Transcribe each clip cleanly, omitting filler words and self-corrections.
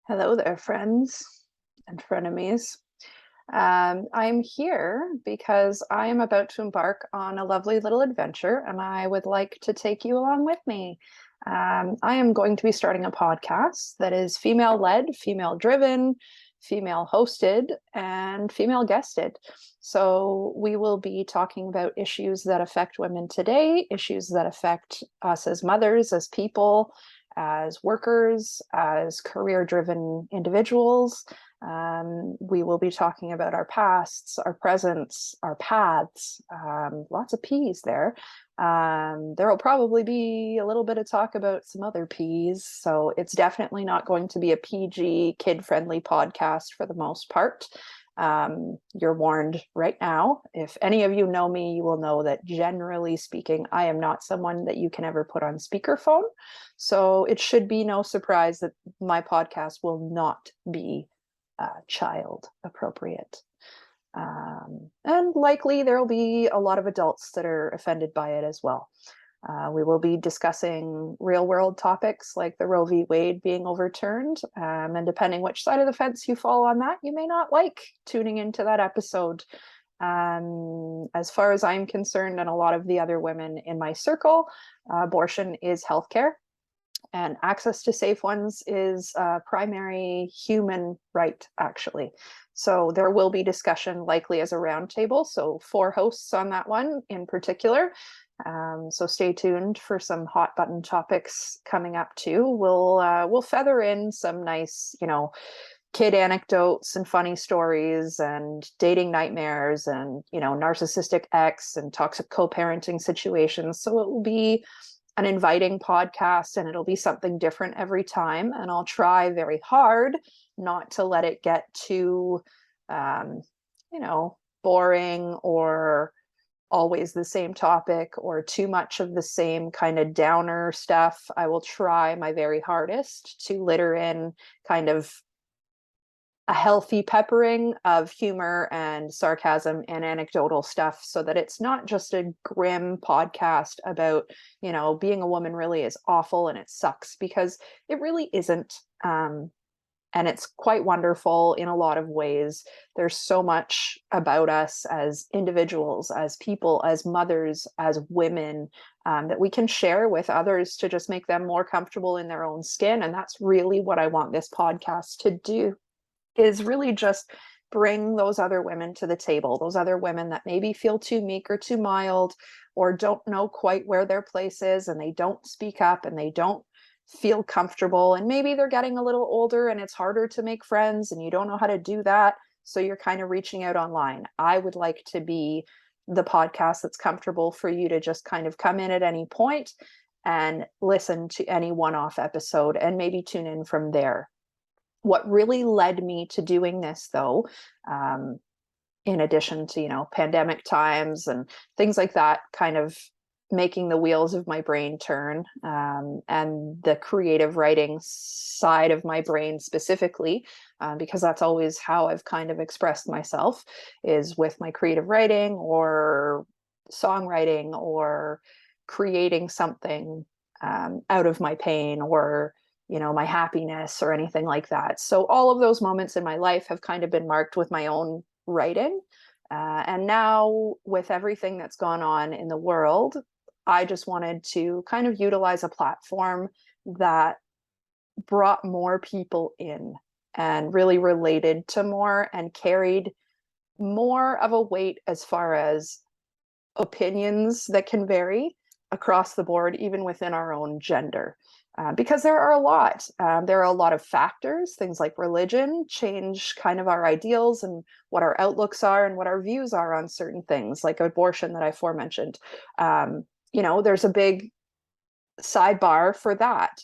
Hello there, friends and frenemies. I'm here because I am about to embark on a lovely little adventure, and I would like to take you along with me. I am going to be starting a podcast that is female led, female driven, female hosted, and female guested. So we will be talking about issues that affect women today, issues that affect us as mothers, as people, as workers, as career driven individuals. We will be talking about our pasts, our presents, our paths, lots of P's there. There will probably be a little bit of talk about some other P's. So it's definitely not going to be a PG, kid friendly podcast for the most part. You're warned right now. If any of you know me, you will know that generally speaking, I am not someone that you can ever put on speakerphone. So it should be no surprise that my podcast will not be child appropriate. And likely there will be a lot of adults that are offended by it as well. We will be discussing real world topics like the Roe v. Wade being overturned. And depending which side of the fence you fall on that, you may not like tuning into that episode. As far as I'm concerned, and a lot of the other women in my circle, abortion is healthcare. And access to safe ones is a primary human right, actually. So there will be discussion likely as a roundtable. So 4 hosts on that one in particular. So stay tuned for some hot button topics coming up too. We'll feather in some nice, kid anecdotes and funny stories and dating nightmares and, narcissistic ex and toxic co-parenting situations. So it will be an inviting podcast, and it'll be something different every time. And I'll try very hard not to let it get too, boring or always the same topic or too much of the same kind of downer stuff. I will try my very hardest to litter in kind of a healthy peppering of humor and sarcasm and anecdotal stuff so that it's not just a grim podcast about, being a woman really is awful and it sucks, because it really isn't. And it's quite wonderful in a lot of ways. There's so much about us as individuals, as people, as mothers, as women, that we can share with others to just make them more comfortable in their own skin. And that's really what I want this podcast to do, is really just bring those other women to the table, those other women that maybe feel too meek or too mild or don't know quite where their place is, and they don't speak up and they don't feel comfortable, and maybe they're getting a little older and it's harder to make friends and you don't know how to do that, so you're kind of reaching out online. I would like to be the podcast that's comfortable for you to just kind of come in at any point and listen to any one-off episode and maybe tune in from there. What really led me to doing this, though, in addition to, pandemic times and things like that, kind of making the wheels of my brain turn, and the creative writing side of my brain specifically, because that's always how I've kind of expressed myself, is with my creative writing or songwriting or creating something out of my pain or my happiness or anything like that. So all of those moments in my life have kind of been marked with my own writing. And now with everything that's gone on in the world, I just wanted to kind of utilize a platform that brought more people in and really related to more and carried more of a weight as far as opinions that can vary across the board, even within our own gender. Because there are a lot. There are a lot of factors. Things like religion change kind of our ideals and what our outlooks are and what our views are on certain things, like abortion that I aforementioned. There's a big sidebar for that.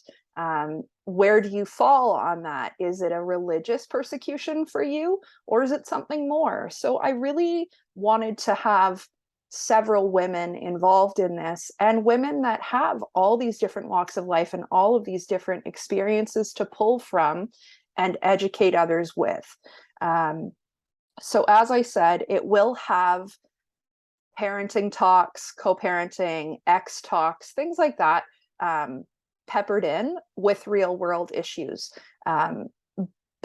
Where do you fall on that? Is it a religious persecution for you, or is it something more? So I really wanted to have several women involved in this, and women that have all these different walks of life and all of these different experiences to pull from and educate others with. So as I said, it will have parenting talks, co-parenting, ex talks, things like that, peppered in with real world issues.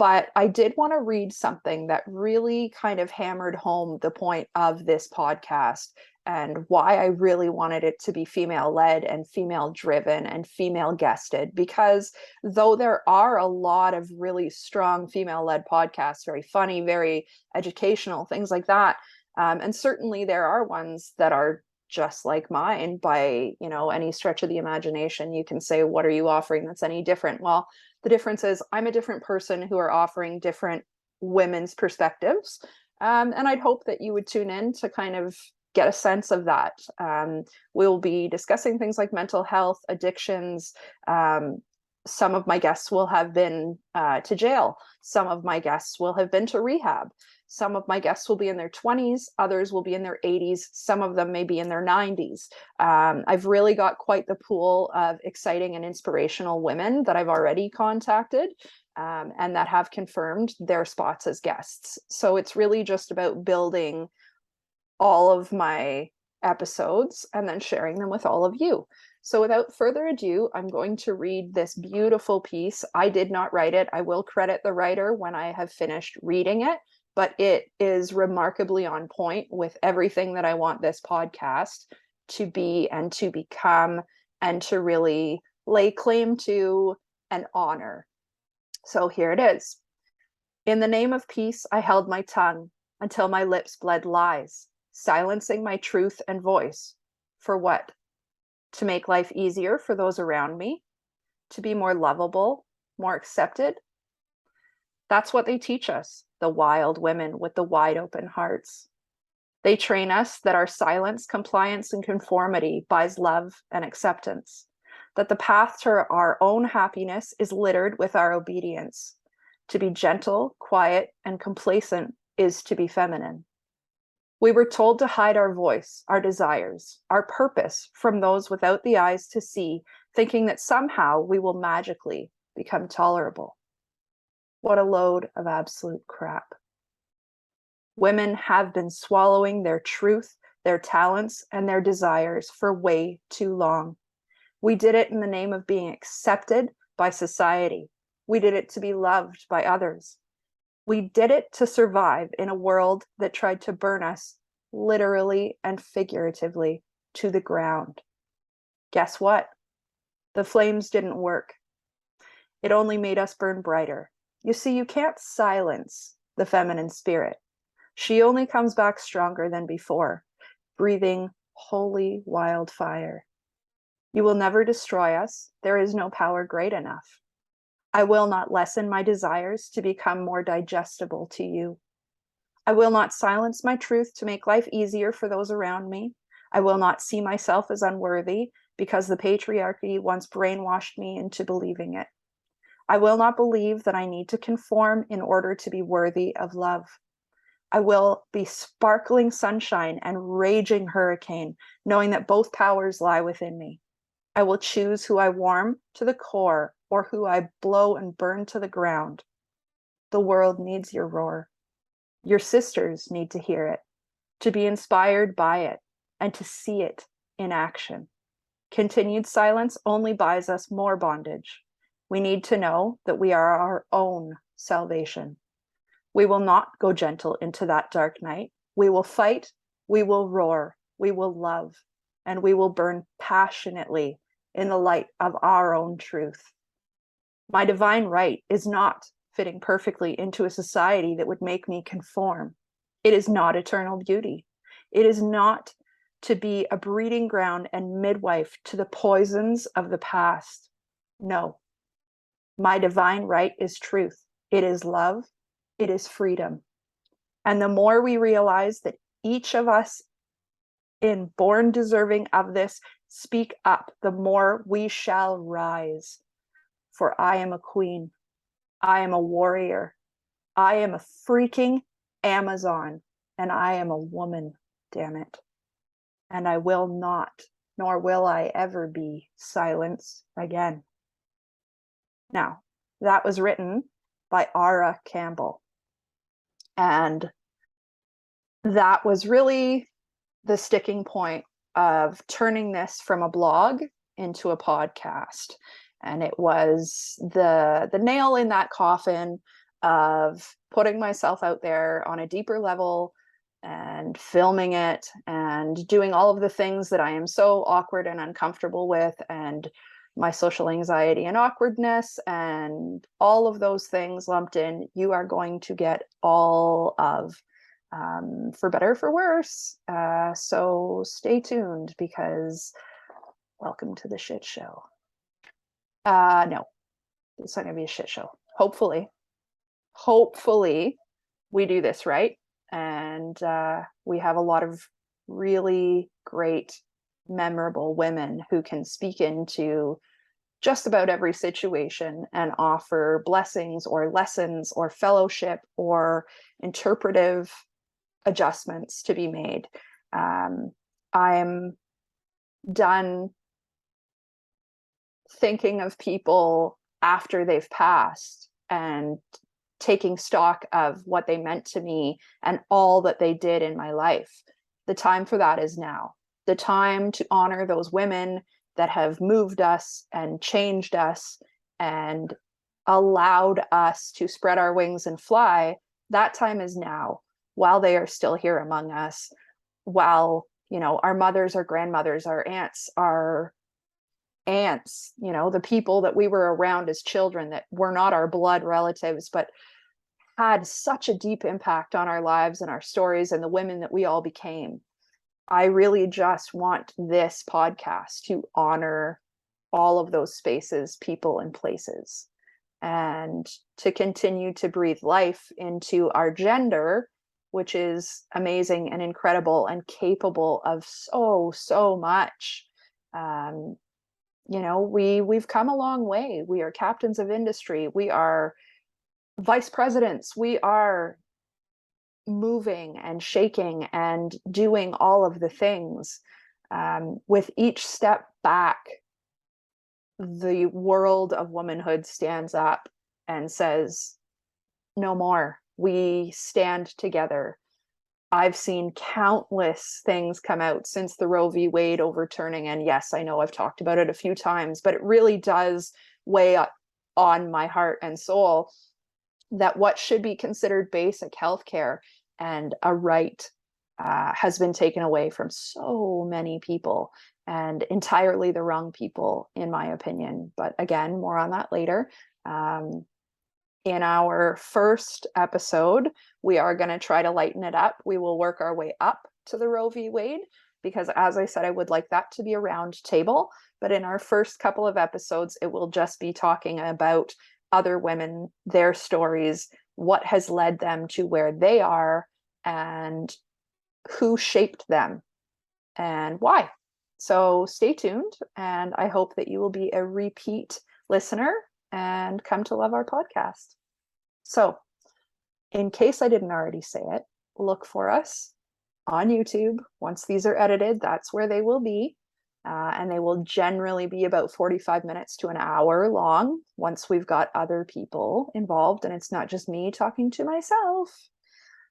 But I did want to read something that really kind of hammered home the point of this podcast and why I really wanted it to be female led and female driven and female guested. Because though there are a lot of really strong female led podcasts, very funny, very educational, things like that. And certainly there are ones that are just like mine by, any stretch of the imagination. You can say, what are you offering that's any different? Well, the difference is I'm a different person who are offering different women's perspectives. And I'd hope that you would tune in to kind of get a sense of that. We'll be discussing things like mental health, addictions. Some of my guests will have been to jail. Some of my guests will have been to rehab. Some of my guests will be in their 20s, others will be in their 80s, some of them may be in their 90s. I've really got quite the pool of exciting and inspirational women that I've already contacted and that have confirmed their spots as guests. So it's really just about building all of my episodes and then sharing them with all of you. So without further ado, I'm going to read this beautiful piece. I did not write it. I will credit the writer when I have finished reading it, but it is remarkably on point with everything that I want this podcast to be and to become and to really lay claim to and honor. So here it is. In the name of peace, I held my tongue until my lips bled lies, silencing my truth and voice. For what? To make life easier for those around me? To be more lovable, more accepted? That's what they teach us, the wild women with the wide open hearts. They train us that our silence, compliance, and conformity buys love and acceptance, that the path to our own happiness is littered with our obedience. To be gentle, quiet, and complacent is to be feminine. We were told to hide our voice, our desires, our purpose from those without the eyes to see, thinking that somehow we will magically become tolerable. What a load of absolute crap. Women have been swallowing their truth, their talents, and their desires for way too long. We did it in the name of being accepted by society. We did it to be loved by others. We did it to survive in a world that tried to burn us literally and figuratively to the ground. Guess what? The flames didn't work. It only made us burn brighter. You see, you can't silence the feminine spirit. She only comes back stronger than before, breathing holy wildfire. You will never destroy us. There is no power great enough. I will not lessen my desires to become more digestible to you. I will not silence my truth to make life easier for those around me. I will not see myself as unworthy because the patriarchy once brainwashed me into believing it. I will not believe that I need to conform in order to be worthy of love. I will be sparkling sunshine and raging hurricane, knowing that both powers lie within me. I will choose who I warm to the core or who I blow and burn to the ground. The world needs your roar. Your sisters need to hear it, to be inspired by it, and to see it in action. Continued silence only buys us more bondage. We need to know that we are our own salvation. We will not go gentle into that dark night. We will fight, we will roar, we will love, and we will burn passionately in the light of our own truth. My divine right is not fitting perfectly into a society that would make me conform. It is not eternal beauty. It is not to be a breeding ground and midwife to the poisons of the past. No. My divine right is truth. It is love. It is freedom. And the more we realize that each of us in born deserving of this speak up, the more we shall rise. For I am a queen. I am a warrior. I am a freaking Amazon. And I am a woman, damn it. And I will not, nor will I ever be silenced again. Now, that was written by Ara Campbell. And that was really the sticking point of turning this from a blog into a podcast. And it was the nail in that coffin of putting myself out there on a deeper level and filming it and doing all of the things that I am so awkward and uncomfortable with, and my social anxiety and awkwardness and all of those things lumped in, you are going to get all of, for better or for worse. So stay tuned, because welcome to the shit show. No, it's not going to be a shit show. Hopefully we do this right, and we have a lot of really great, memorable women who can speak into just about every situation and offer blessings or lessons or fellowship or interpretive adjustments to be made. I'm done thinking of people after they've passed and taking stock of what they meant to me and all that they did in my life. The time for that is now. The time to honor those women that have moved us and changed us and allowed us to spread our wings and fly. That time is now, while they are still here among us, while, you know, our mothers, our grandmothers, our aunts, you know, the people that we were around as children that were not our blood relatives, but had such a deep impact on our lives and our stories and the women that we all became. I really just want this podcast to honor all of those spaces, people, and places, and to continue to breathe life into our gender, which is amazing and incredible and capable of so much. You know, we've come a long way. We are captains of industry. We are vice presidents. We are moving and shaking and doing all of the things. With each step back, the world of womanhood stands up and says, no more. We stand together. I've seen countless things come out since the Roe v. Wade overturning. And yes, I know I've talked about it a few times, but it really does weigh on my heart and soul that what should be considered basic healthcare and a right has been taken away from so many people, and entirely the wrong people, in my opinion. But again, more on that later. In our first episode, we are going to try to lighten it up. We will work our way up to the Roe v. Wade, because as I said, I would like that to be a round table. But in our first couple of episodes, it will just be talking about other women, their stories, what has led them to where they are, and who shaped them and why. So stay tuned, and I hope that you will be a repeat listener and come to love our podcast. So, in case I didn't already say it, look for us on YouTube. Once these are edited, that's where they will be. And they will generally be about 45 minutes to an hour long once we've got other people involved and it's not just me talking to myself.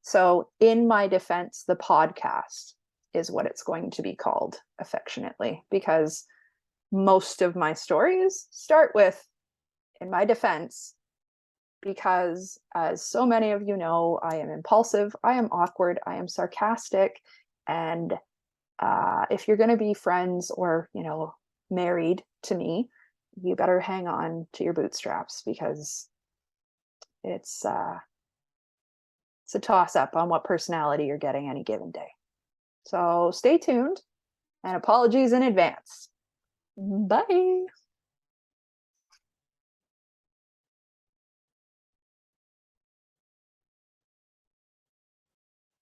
So, in my defense, the podcast is what it's going to be called affectionately, because most of my stories start with, in my defense, because as so many of you know, I am impulsive, I am awkward, I am sarcastic, and if you're going to be friends or, you know, married to me, you better hang on to your bootstraps, because it's a toss up on what personality you're getting any given day. So stay tuned, and apologies in advance. Bye.